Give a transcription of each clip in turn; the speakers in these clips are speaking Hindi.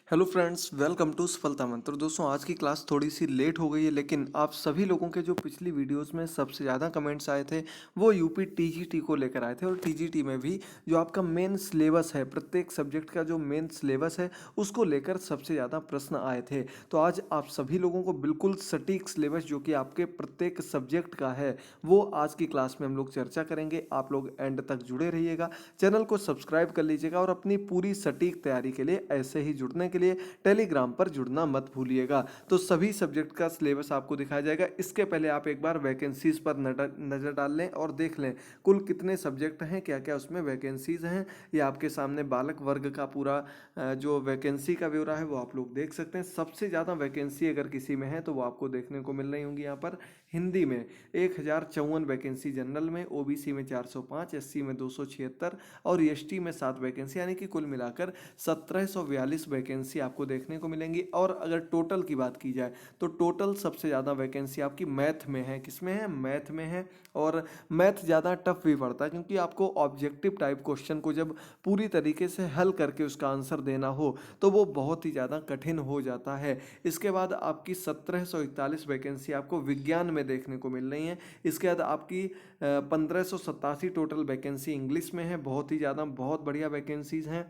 हेलो फ्रेंड्स, वेलकम टू सफलता मंत्र। दोस्तों, आज की क्लास थोड़ी सी लेट हो गई है, लेकिन आप सभी लोगों के जो पिछली वीडियोस में सबसे ज़्यादा कमेंट्स आए थे वो यूपी टीजीटी को लेकर आए थे। और टीजीटी में भी जो आपका मेन सिलेबस है, प्रत्येक सब्जेक्ट का जो मेन सिलेबस है उसको लेकर सबसे ज़्यादा प्रश्न आए थे। तो आज आप सभी लोगों को बिल्कुल सटीक सिलेबस जो कि आपके प्रत्येक सब्जेक्ट का है वो आज की क्लास में हम लोग चर्चा करेंगे। आप लोग एंड तक जुड़े रहिएगा, चैनल को सब्सक्राइब कर लीजिएगा और अपनी पूरी सटीक तैयारी के लिए ऐसे ही जुड़ने के लिए टेलीग्राम पर जुड़ना मत भूलिएगा। तो सभी सब्जेक्ट का सिलेबस आपको दिखाया जाएगा। इसके पहले आप एक बार वैकेंसीज पर नज़र डाल लें और देख लें कुल कितने सब्जेक्ट हैं, क्या क्या उसमें वैकेंसीज हैं। ये आपके सामने बालक वर्ग का पूरा जो वैकेंसी का ब्यौरा है वो आप लोग देख सकते हैं। सबसे ज़्यादा वैकेंसी अगर किसी में है तो वो आपको देखने को मिल रही होंगी। यहाँ पर हिंदी में 1054 वैकेंसी, जनरल में, ओबीसी में 405, एससी में 276 और एसटी में 7 वैकेंसी, यानी कि कुल मिलाकर 1742 वैकेंसी आपको देखने को मिलेंगी। और अगर टोटल की बात की जाए तो टोटल सबसे ज़्यादा वैकेंसी आपकी मैथ में है। किसमें है? मैथ में है। और मैथ ज़्यादा टफ भी पड़ता है क्योंकि आपको ऑब्जेक्टिव टाइप क्वेश्चन को जब पूरी तरीके से हल करके उसका आंसर देना हो तो वो बहुत ही ज़्यादा कठिन हो जाता है। इसके बाद आपकी 1741 वैकेंसी आपको विज्ञान में देखने को मिल रही है। इसके बाद आपकी 1587 टोटल वैकेंसी इंग्लिश में है। बहुत ही ज़्यादा, बहुत बढ़िया वैकेंसीज हैं।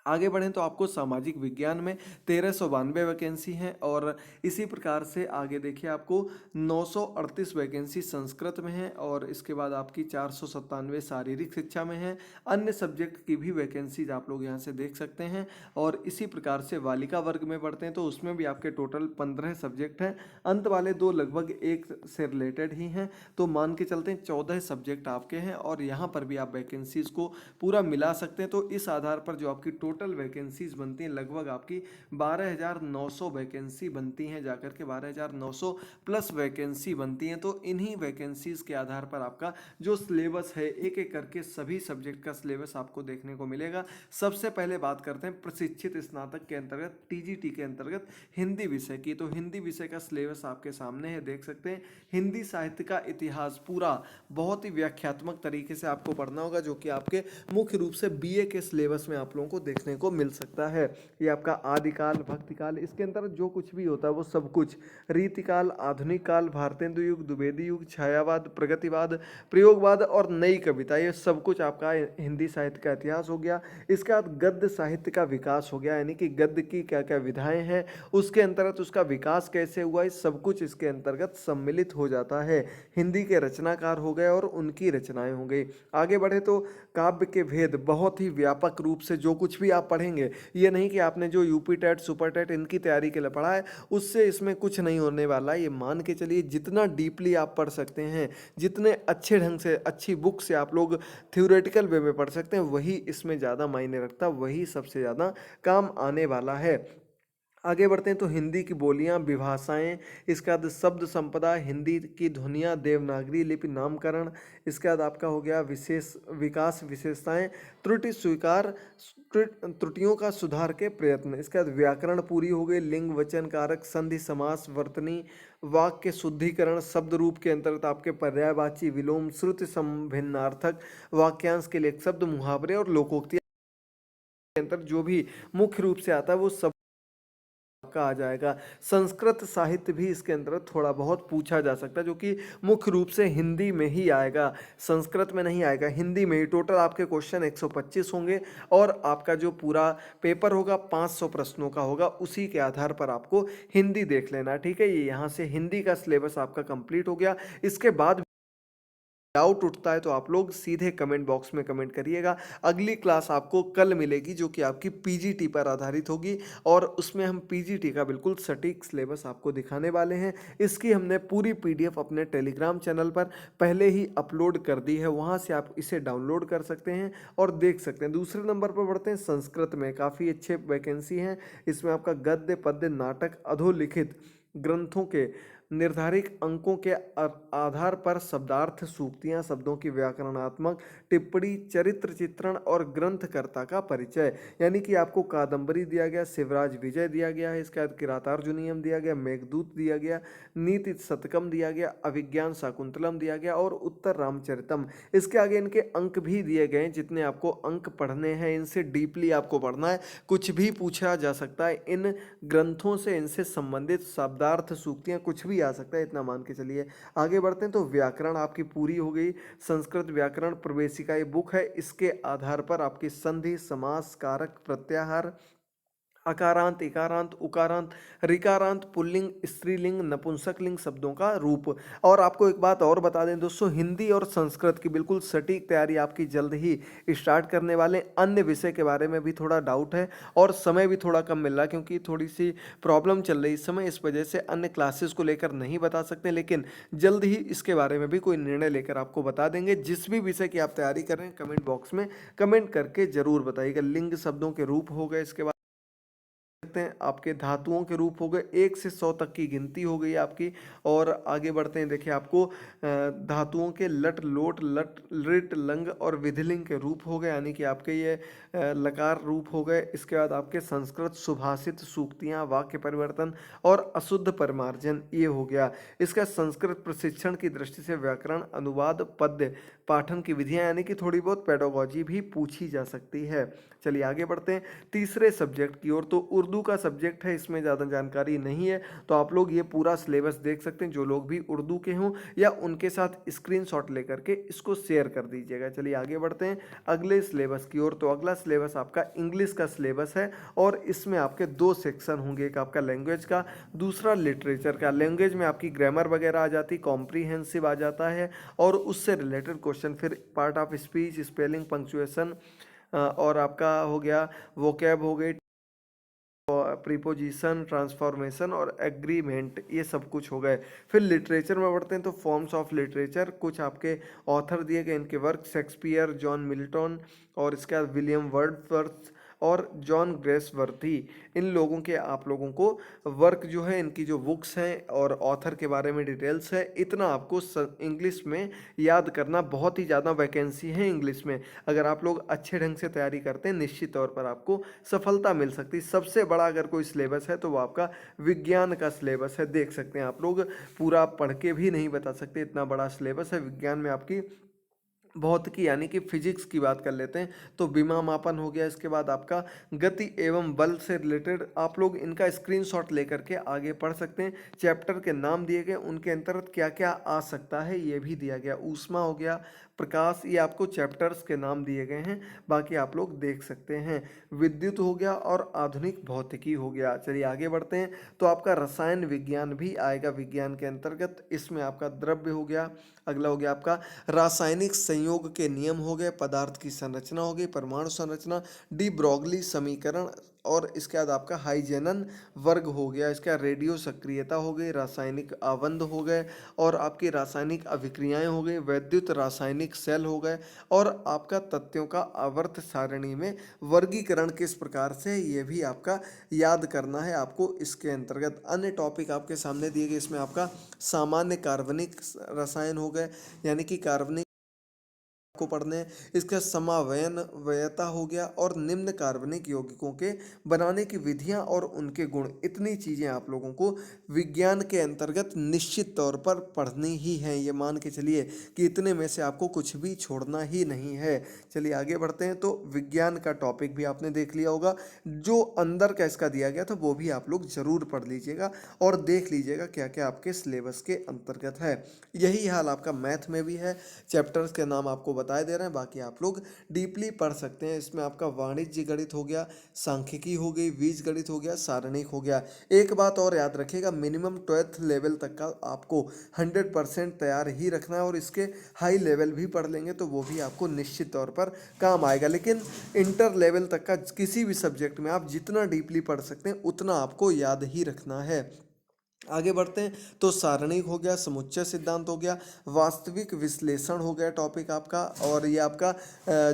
आगे बढ़ें तो आपको सामाजिक विज्ञान में 1392 वैकेंसी हैं। और इसी प्रकार से आगे देखिए, आपको 938 वैकेंसी संस्कृत में है। और इसके बाद आपकी 497 शारीरिक शिक्षा में है। अन्य सब्जेक्ट की भी वैकेंसीज आप लोग यहाँ से देख सकते हैं। और इसी प्रकार से बालिका वर्ग में पढ़ते हैं तो उसमें भी आपके टोटल 15 सब्जेक्ट हैं। अंत वाले दो लगभग एक से रिलेटेड ही हैं, तो मान के चलते हैं 14 सब्जेक्ट आपके हैं। और यहाँ पर भी आप वैकेंसीज को पूरा मिला सकते हैं। तो इस आधार पर जो आपकी टोटल वैकेंसीज बनती हैं लगभग आपकी 12,900 वैकेंसी बनती हैं, जाकर के 12,900 प्लस वैकेंसी बनती हैं। तो इन्हीं वैकेंसीज के आधार पर आपका जो सिलेबस है, एक एक करके सभी सब्जेक्ट का सिलेबस आपको देखने को मिलेगा। सबसे पहले बात करते हैं प्रशिक्षित स्नातक के अंतर्गत, टीजीटी के अंतर्गत हिंदी विषय की। तो हिंदी विषय का सिलेबस आपके सामने है, देख सकते हैं। हिंदी साहित्य का इतिहास पूरा बहुत ही व्याख्यात्मक तरीके से आपको पढ़ना होगा, जो कि आपके मुख्य रूप से बीए के सिलेबस में आप लोगों को देखने को मिल सकता है। ये आपका आदिकाल, भक्तिकाल, इसके अंदर जो कुछ भी होता है वो सब कुछ, रीतिकाल, आधुनिक काल, भारतेंदु युग, द्विवेदी युग, छायावाद, प्रगतिवाद, प्रयोगवाद और नई कविता, ये सब कुछ आपका हिंदी साहित्य का इतिहास हो गया। इसके बाद गद्य साहित्य का विकास हो गया, यानी कि गद्य की क्या क्या विधाएं हैं, उसके अंतर्गत उसका विकास कैसे हुआ, इस सब कुछ इसके अंतर्गत सम्मिलित हो जाता है। हिंदी के रचनाकार हो गए और उनकी रचनाएं हो गई। आगे बढ़े तो काव्य के भेद, बहुत ही व्यापक रूप से जो कुछ भी आप पढ़ेंगे, ये नहीं कि आपने जो यूपी टेट, सुपर टेट इनकी तैयारी के लिए पढ़ा है उससे इसमें कुछ नहीं होने वाला। ये मान के चलिए जितना डीपली आप पढ़ सकते हैं, जितने अच्छे ढंग से अच्छी बुक से आप लोग थ्योरेटिकल वे में पढ़ सकते हैं, वही इसमें ज़्यादा मायने रखता, वही सबसे ज़्यादा काम आने वाला है। आगे बढ़ते हैं तो हिंदी की बोलियां, विभाषाएं, इसके बाद शब्द संपदा, हिंदी की ध्वनियां, देवनागरी लिपि, नामकरण, इसके बाद आपका हो गया विशेष विकास, विशेषताएं, त्रुटि स्वीकार, त्रुटियों का सुधार के प्रयत्न, इसके बाद व्याकरण पूरी हो गई, लिंग, वचन, कारक, संधि, समास, वर्तनी, वाक्य शुद्धिकरण, शब्द रूप के अंतर्गत आपके पर्यायवाची, विलोम, श्रुति संभिन्नार्थक, वाक्यांश के लिए शब्द, मुहावरे और लोकोक्ति के अंतर जो भी मुख्य रूप से आता है वो सब का आ जाएगा। संस्कृत साहित्य भी इसके अंदर थोड़ा बहुत पूछा जा सकता है, जो कि मुख्य रूप से हिंदी में ही आएगा, संस्कृत में नहीं आएगा, हिंदी में ही। टोटल आपके क्वेश्चन 125 होंगे और आपका जो पूरा पेपर होगा 500 प्रश्नों का होगा। उसी के आधार पर आपको हिंदी देख लेना, ठीक है। ये यहाँ से हिंदी का सिलेबस आपका कंप्लीट हो गया। इसके बाद डाउट उठता है तो आप लोग सीधे कमेंट बॉक्स में कमेंट करिएगा। अगली क्लास आपको कल मिलेगी, जो कि आपकी पीजीटी पर आधारित होगी और उसमें हम पीजीटी का बिल्कुल सटीक सिलेबस आपको दिखाने वाले हैं। इसकी हमने पूरी पीडीएफ अपने टेलीग्राम चैनल पर पहले ही अपलोड कर दी है, वहाँ से आप इसे डाउनलोड कर सकते हैं और देख सकते हैं। दूसरे नंबर पर बढ़ते हैं, संस्कृत में काफ़ी अच्छे वैकेंसी हैं। इसमें आपका गद्य, पद्य, नाटक, अधोलिखित ग्रंथों के निर्धारित अंकों के आधार पर शब्दार्थ, सूक्तियां, शब्दों की व्याकरणात्मक टिप्पणी, चरित्र चित्रण और ग्रंथकर्ता का परिचय। यानी कि आपको कादंबरी दिया गया, शिवराज विजय दिया गया है, इसके बाद किरातार्जुनीयम दिया गया, मेघदूत दिया गया, नीति शतकम दिया गया, अभिज्ञान शाकुंतलम दिया गया और उत्तर रामचरितम। इसके आगे इनके अंक भी दिए गए हैं, जितने आपको अंक पढ़ने हैं इनसे डीपली आपको पढ़ना है। कुछ भी पूछा जा सकता है इन ग्रंथों से, इनसे संबंधित शब्दार्थ, सूक्तियां, कुछ भी आ सकता है, इतना मान के चलिए। आगे बढ़ते हैं तो व्याकरण आपकी पूरी हो गई। संस्कृत व्याकरण प्रवेशिका ये बुक है, इसके आधार पर आपकी संधि, समास, कारक, प्रत्याहार, अकारांत, इकारांत, उकारांत, ऋकारांत, पुल्लिंग, स्त्रीलिंग, नपुंसकलिंग शब्दों का रूप। और आपको एक बात और बता दें दोस्तों, हिंदी और संस्कृत की बिल्कुल सटीक तैयारी आपकी जल्द ही स्टार्ट करने वाले। अन्य विषय के बारे में भी थोड़ा डाउट है और समय भी थोड़ा कम मिल रहा है, क्योंकि थोड़ी सी प्रॉब्लम चल रही है इस समय, इस वजह से अन्य क्लासेस को लेकर नहीं बता सकते, लेकिन जल्द ही इसके बारे में भी कोई निर्णय लेकर आपको बता देंगे। जिस भी विषय की आप तैयारी कर रहे हैं कमेंट बॉक्स में कमेंट करके जरूर बताइएगा। लिंग शब्दों के रूप हो गए, इसके सकते हैं आपके धातुओं के रूप हो गए, 1 से 100 तक की गिनती हो गई आपकी। और आगे बढ़ते हैं, देखिए आपको धातुओं के लट, लोट, लट, लिट, लंग और विधिलिंग के रूप हो गए, यानी कि आपके ये लकार रूप हो गए। इसके बाद आपके संस्कृत सुभाषित, सूक्तियां, वाक्य परिवर्तन और अशुद्ध परिमार्जन ये हो गया। इसका संस्कृत प्रशिक्षण की दृष्टि से व्याकरण, अनुवाद, पद्य पाठन की विधियां, यानी कि थोड़ी बहुत पेडागोजी भी पूछी जा सकती है। चलिए आगे बढ़ते हैं तीसरे सब्जेक्ट की ओर। तो उर्दू का सब्जेक्ट है, इसमें ज़्यादा जानकारी नहीं है, तो आप लोग ये पूरा सिलेबस देख सकते हैं। जो लोग भी उर्दू के हों या उनके साथ स्क्रीनशॉट लेकर के इसको शेयर कर दीजिएगा। चलिए आगे बढ़ते हैं अगले सिलेबस की ओर। तो अगला सिलेबस आपका इंग्लिश का सिलेबस है और इसमें आपके 2 सेक्शन होंगे, एक आपका लैंग्वेज का, दूसरा लिटरेचर का। लैंग्वेज में आपकी ग्रामर वगैरह आ जाती, कॉम्प्रीहेंसिव आ जाता है और उससे रिलेटेड क्वेश्चन, फिर part of speech, spelling, punctuation और आपका हो गया वोकैब हो गई, प्रीपोजिशन, ट्रांसफॉर्मेशन और एग्रीमेंट, ये सब कुछ हो गए। फिर लिटरेचर में बढ़ते हैं तो फॉर्म्स ऑफ लिटरेचर, कुछ आपके ऑथर दिए गए, इनके वर्क, शेक्सपियर, जॉन मिल्टन और इसके बाद विलियम वर्ड्सवर्थ और जॉन ग्रेसवर्थी। इन लोगों के आप लोगों को वर्क जो है, इनकी जो बुक्स हैं और ऑथर के बारे में डिटेल्स है, इतना आपको इंग्लिश में याद करना। बहुत ही ज़्यादा वैकेंसी है इंग्लिश में, अगर आप लोग अच्छे ढंग से तैयारी करते हैं निश्चित तौर पर आपको सफलता मिल सकती है। सबसे बड़ा अगर कोई सिलेबस है तो वो आपका विज्ञान का सिलेबस है, देख सकते हैं आप लोग, पूरा पढ़ के भी नहीं बता सकते, इतना बड़ा सिलेबस है। विज्ञान में आपकी भौतिकी यानी कि फिजिक्स की बात कर लेते हैं तो विमा मापन हो गया, इसके बाद आपका गति एवं बल से रिलेटेड आप लोग इनका स्क्रीनशॉट लेकर के आगे पढ़ सकते हैं। चैप्टर के नाम दिए गए, उनके अंतर्गत क्या क्या आ सकता है ये भी दिया गया। ऊष्मा हो गया, प्रकाश, ये आपको चैप्टर्स के नाम दिए गए हैं, बाकी आप लोग देख सकते हैं। विद्युत हो गया और आधुनिक भौतिकी हो गया। चलिए आगे बढ़ते हैं तो आपका रसायन विज्ञान भी आएगा विज्ञान के अंतर्गत, इसमें आपका द्रव्य हो गया। अगला हो गया आपका रासायनिक संयोग के नियम हो गए, पदार्थ की संरचना हो गई, परमाणु संरचना, डी ब्रॉगली समीकरण और इसके बाद आपका हाइजेनन वर्ग हो गया। इसका रेडियो सक्रियता हो गई, रासायनिक आबंध हो गए और आपकी रासायनिक अभिक्रियाएं हो गई, वैद्युत रासायनिक सेल हो गए और आपका तथ्यों का आवर्त सारणी में वर्गीकरण किस प्रकार से, ये भी आपका याद करना है आपको। इसके अंतर्गत अन्य टॉपिक आपके सामने दिए गए, इसमें आपका सामान्य कार्बनिक रसायन हो गए, यानी कि कार्बनिक को पढ़ने हैं। इसका समावयन वयता हो गया और निम्न कार्बनिक यौगिकों के बनाने की विधियां और उनके गुण, इतनी चीज़ें आप लोगों को विज्ञान के अंतर्गत निश्चित तौर पर पढ़नी ही हैं। ये मान के चलिए कि इतने में से आपको कुछ भी छोड़ना ही नहीं है। चलिए आगे बढ़ते हैं तो विज्ञान का टॉपिक भी आपने देख लिया होगा, जो अंदर का इसका दिया गया था वो भी आप लोग ज़रूर पढ़ लीजिएगा और देख लीजिएगा क्या क्या आपके सिलेबस के अंतर्गत है। यही हाल आपका मैथ में भी है, चैप्टर्स के नाम आपको बताए दे रहे हैं, बाकी आप लोग डीपली पढ़ सकते हैं। इसमें आपका वाणिज्य गणित हो गया, सांख्यिकी हो गई, बीज गणित हो गया, सारणिक हो गया। एक बात और याद रखिएगा, मिनिमम 12th लेवल तक का आपको 100% तैयार ही रखना है और इसके हाई लेवल भी पढ़ लेंगे तो वो भी आपको निश्चित तौर पर काम आएगा। लेकिन इंटर लेवल तक का किसी भी सब्जेक्ट में आप जितना डीपली पढ़ सकते हैं उतना आपको याद ही रखना है। आगे बढ़ते हैं तो सारणिक हो गया, समुच्चय सिद्धांत हो गया, वास्तविक विश्लेषण हो गया टॉपिक आपका, और ये आपका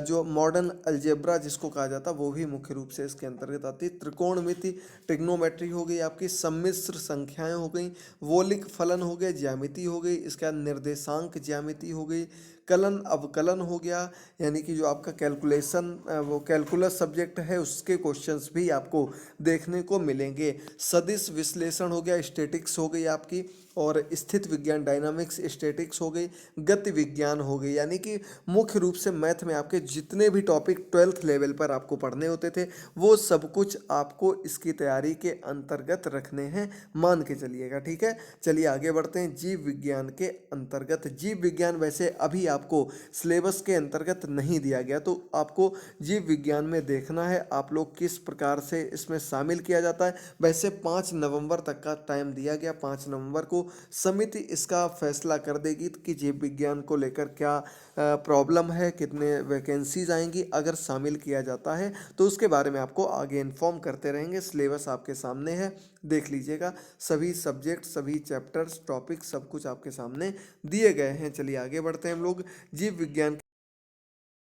जो मॉडर्न अलजेब्रा जिसको कहा जाता है वो भी मुख्य रूप से इसके अंतर्गत आती है। त्रिकोणमिति ट्रिग्नोमेट्री हो गई आपकी, सम्मिश्र संख्याएं हो गई, वोलिक फलन हो गया, ज्यामिति हो गई, इसके बाद निर्देशांक ज्यामिति हो गई, कलन अवकलन हो गया, यानी कि जो आपका कैलकुलेशन वो कैलकुलस सब्जेक्ट है उसके क्वेश्चंस भी आपको देखने को मिलेंगे। सदिश विश्लेषण हो गया, स्टैटिक्स हो गई आपकी, और स्थित विज्ञान डायनामिक्स स्टैटिक्स हो गई, गति विज्ञान हो गई, यानी कि मुख्य रूप से मैथ में आपके जितने भी टॉपिक 12th लेवल पर आपको पढ़ने होते थे वो सब कुछ आपको इसकी तैयारी के अंतर्गत रखने हैं, मान के चलिएगा। ठीक है, चलिए आगे बढ़ते हैं। जीव विज्ञान के अंतर्गत, जीव विज्ञान वैसे अभी आपको सिलेबस के अंतर्गत नहीं दिया गया, तो आपको जीव विज्ञान में देखना है आप लोग किस प्रकार से इसमें शामिल किया जाता है। वैसे 5 नवंबर तक का टाइम दिया गया, 5 नवंबर को समिति इसका फैसला कर देगी कि जीव विज्ञान को लेकर क्या प्रॉब्लम है, कितने वैकेंसीज आएंगी। अगर शामिल किया जाता है तो उसके बारे में आपको आगे इन्फॉर्म करते रहेंगे। सिलेबस आपके सामने है, देख लीजिएगा, सभी सब्जेक्ट, सभी चैप्टर्स, टॉपिक, सब कुछ आपके सामने दिए गए हैं। चलिए आगे बढ़ते हैं हम लोग। जीव विज्ञान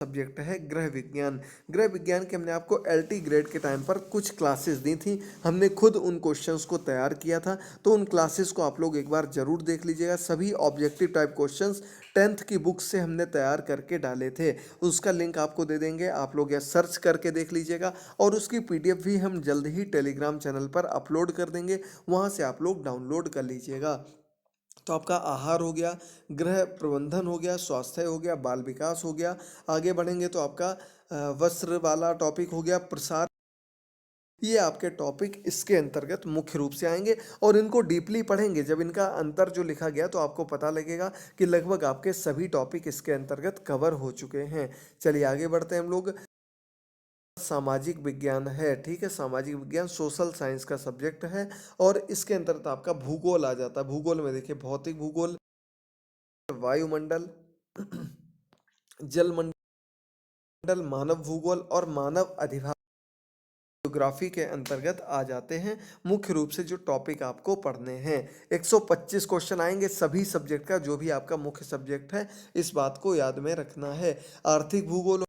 सब्जेक्ट है ग्रह विज्ञान। ग्रह विज्ञान के हमने आपको एलटी ग्रेड के टाइम पर कुछ क्लासेस दी थी, हमने खुद उन क्वेश्चंस को तैयार किया था, तो उन क्लासेस को आप लोग एक बार जरूर देख लीजिएगा। सभी ऑब्जेक्टिव टाइप क्वेश्चंस 10th की बुक से हमने तैयार करके डाले थे, उसका लिंक आपको दे देंगे, आप लोग या सर्च करके देख लीजिएगा, और उसकी पीडीएफ भी हम जल्द ही टेलीग्राम चैनल पर अपलोड कर देंगे, वहाँ से आप लोग डाउनलोड कर लीजिएगा। तो आपका आहार हो गया, गृह प्रबंधन हो गया, स्वास्थ्य हो गया, बाल विकास हो गया। आगे बढ़ेंगे तो आपका वस्त्र वाला टॉपिक हो गया, प्रसार, ये आपके टॉपिक इसके अंतर्गत मुख्य रूप से आएंगे, और इनको डीपली पढ़ेंगे जब इनका अंतर जो लिखा गया तो आपको पता लगेगा कि लगभग आपके सभी टॉपिक इसके अंतर्गत कवर हो चुके हैं। चलिए आगे बढ़ते हैं हम लोग। सामाजिक विज्ञान है, ठीक है, सामाजिक विज्ञान सोशल साइंस का सब्जेक्ट है, और इसके अंतर्गत आपका भूगोल आ जाता है। भूगोल में देखिए भौतिक भूगोल, वायुमंडल, जलमंडल, मानव भूगोल और मानव अधिवास ज्योग्राफी के अंतर्गत आ जाते हैं। मुख्य रूप से जो टॉपिक आपको पढ़ने हैं, 125 क्वेश्चन आएंगे सभी सब्जेक्ट का, जो भी आपका मुख्य सब्जेक्ट है, इस बात को याद में रखना है। आर्थिक भूगोल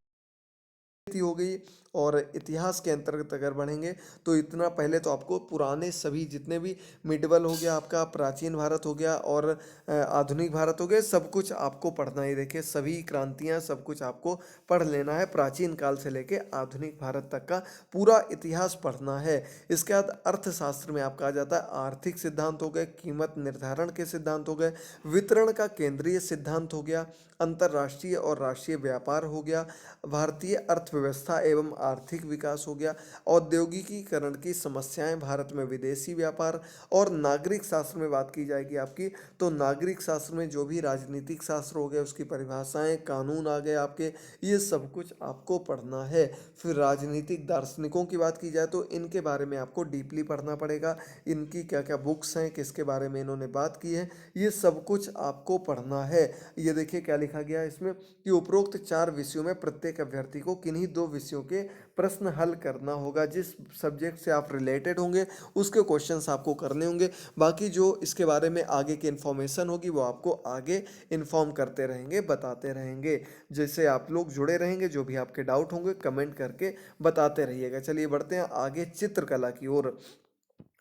हो गई, और इतिहास के अंतर्गत अगर बढ़ेंगे तो इतना पहले तो आपको पुराने सभी जितने भी मिडवल हो गया आपका, प्राचीन भारत हो गया, और आधुनिक भारत हो गया, सब कुछ आपको पढ़ना ही। देखिए सभी क्रांतियां, सब कुछ आपको पढ़ लेना है, प्राचीन काल से लेके आधुनिक भारत तक का पूरा इतिहास पढ़ना है। इसके बाद अर्थशास्त्र में आपका आ जाता है आर्थिक सिद्धांत हो गए, कीमत निर्धारण के सिद्धांत हो गए, वितरण का केंद्रीय सिद्धांत हो गया, अंतर्राष्ट्रीय और राष्ट्रीय व्यापार हो गया, भारतीय अर्थव्यवस्था एवं आर्थिक विकास हो गया, औद्योगिकीकरण की समस्याएं भारत में, विदेशी व्यापार, और नागरिक शास्त्र में बात की जाएगी आपकी, तो नागरिक शास्त्र में जो भी राजनीतिक शास्त्र हो गया उसकी परिभाषाएं, कानून आ गए आपके, ये सब कुछ आपको पढ़ना है। फिर राजनीतिक दार्शनिकों की बात की जाए तो इनके बारे में आपको डीपली पढ़ना पड़ेगा, इनकी क्या क्या बुक्स हैं, किसके बारे में इन्होंने बात की है, ये सब कुछ आपको पढ़ना है। ये देखिए क्या लिखा गया है इसमें कि उपरोक्त 4 विषयों में प्रत्येक अभ्यर्थी को किन्हीं 2 विषयों के प्रश्न हल करना होगा। जिस सब्जेक्ट से आप रिलेटेड होंगे उसके क्वेश्चंस आपको करने होंगे, बाकी जो इसके बारे में आगे की इन्फॉर्मेशन होगी वो आपको आगे इन्फॉर्म करते रहेंगे, बताते रहेंगे। जैसे आप लोग जुड़े रहेंगे, जो भी आपके डाउट होंगे कमेंट करके बताते रहिएगा। चलिए बढ़ते हैं आगे चित्रकला की ओर।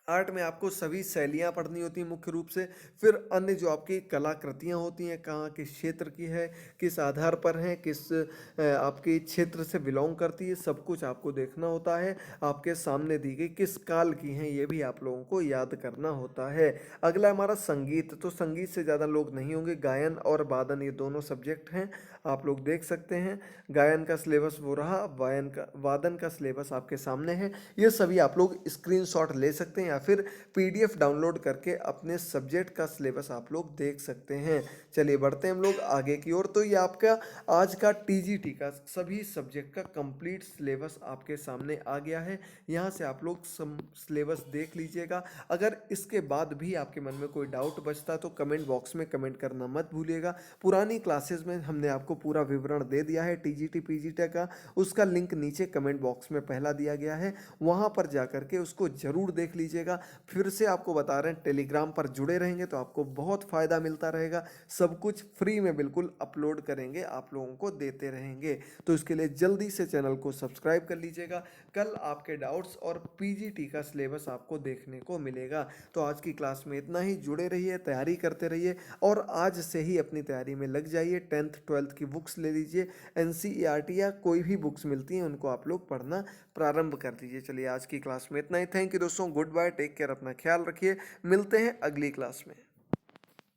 आर्ट में आपको सभी शैलियाँ पढ़नी होती हैं मुख्य रूप से, फिर अन्य जो आपकी कलाकृतियाँ होती हैं कहाँ किस क्षेत्र की है, किस आधार पर है, किस आपके क्षेत्र से बिलोंग करती है, सब कुछ आपको देखना होता है। आपके सामने दी गई किस काल की हैं ये भी आप लोगों को याद करना होता है। अगला हमारा संगीत, तो संगीत से ज़्यादा लोग नहीं होंगे, गायन और वादन ये दोनों सब्जेक्ट हैं, आप लोग देख सकते हैं। गायन का सिलेबस वो रहा, वादन का सिलेबस आपके सामने है। ये सभी आप लोग स्क्रीनशॉट ले सकते हैं या फिर पीडीएफ डाउनलोड करके अपने सब्जेक्ट का सिलेबस आप लोग देख सकते हैं। चलिए बढ़ते हैं हम लोग आगे की ओर। तो ये आपका आज का टीजीटी का सभी सब्जेक्ट का कंप्लीट सिलेबस आपके सामने आ गया है। यहाँ से आप लोग सिलेबस देख लीजिएगा। अगर इसके बाद भी आपके मन में कोई डाउट बचता है तो कमेंट बॉक्स में कमेंट करना मत भूलिएगा। पुरानी क्लासेस में हमने आपको पूरा विवरण दे दिया है टीजीटी पीजीटी का, उसका लिंक नीचे कमेंट बॉक्स में पहला दिया गया है, वहाँ पर जा करके उसको जरूर देख लीजिए। लीजिएगा। फिर से आपको बता रहे हैं, टेलीग्राम पर जुड़े रहेंगे तो आपको बहुत फ़ायदा मिलता रहेगा। सब कुछ फ्री में बिल्कुल अपलोड करेंगे, आप लोगों को देते रहेंगे। तो इसके लिए जल्दी से चैनल को सब्सक्राइब कर लीजिएगा। कल आपके डाउट्स और पीजीटी का सिलेबस आपको देखने को मिलेगा। तो आज की क्लास में इतना ही। जुड़े रहिए, तैयारी करते रहिए और आज से ही अपनी तैयारी में लग जाइए। 10th 12th की बुक्स ले लीजिए, एनसीईआरटी या कोई भी बुक्स मिलती हैं उनको आप लोग पढ़ना प्रारंभ कर दीजिए। चलिए आज की क्लास में इतना ही। थैंक यू दोस्तों, गुड बाय, टेक केयर, अपना ख्याल रखिए। मिलते हैं अगली क्लास में।